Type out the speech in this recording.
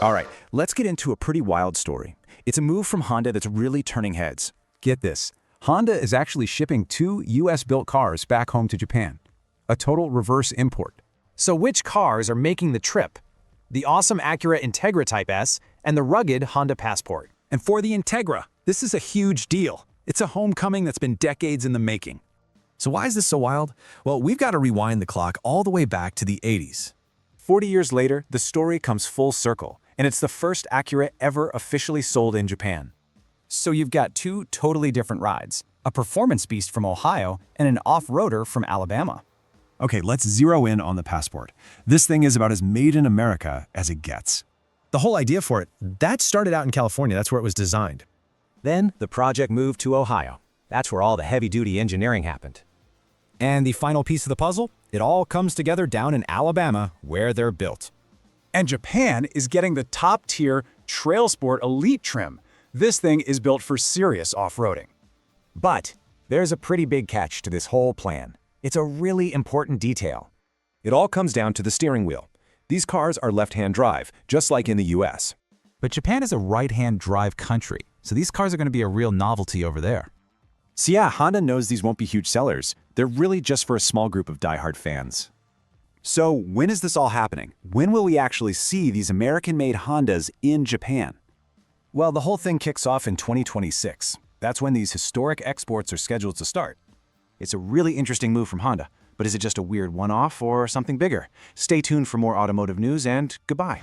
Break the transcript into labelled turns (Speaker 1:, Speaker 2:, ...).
Speaker 1: All right, let's get into a pretty wild story. It's a move from Honda that's really turning heads.
Speaker 2: Get this. Honda is actually shipping 2 US-built cars back home to Japan. A total reverse import.
Speaker 3: So which cars are making the trip? The awesome Acura Integra Type S and the rugged Honda Passport.
Speaker 1: And for the Integra, this is a huge deal. It's a homecoming that's been decades in the making.
Speaker 4: So why is this so wild? Well, we've got to rewind the clock all the way back to the 80s.
Speaker 1: 40 years later, the story comes full circle, and it's the first Acura ever officially sold in Japan.
Speaker 3: So you've got two totally different rides, a performance beast from Ohio and an off-roader from Alabama.
Speaker 4: Okay, let's zero in on the Passport. This thing is about as made in America as it gets. The whole idea for it, that started out in California. That's where it was designed.
Speaker 5: Then the project moved to Ohio. That's where all the heavy-duty engineering happened.
Speaker 3: And the final piece of the puzzle? It all comes together down in Alabama, where they're built.
Speaker 6: And Japan is getting the top-tier TrailSport Elite trim. This thing is built for serious off-roading.
Speaker 5: But there's a pretty big catch to this whole plan. It's a really important detail.
Speaker 7: It all comes down to the steering wheel. These cars are left-hand drive, just like in the US.
Speaker 2: But Japan is a right-hand drive country, so these cars are going to be a real novelty over there.
Speaker 7: So yeah, Honda knows these won't be huge sellers. They're really just for a small group of diehard fans.
Speaker 1: So when is this all happening? When will we actually see these American-made Hondas in Japan?
Speaker 5: Well, the whole thing kicks off in 2026. That's when these historic exports are scheduled to start. It's a really interesting move from Honda, but is it just a weird one-off or something bigger? Stay tuned for more automotive news, and goodbye.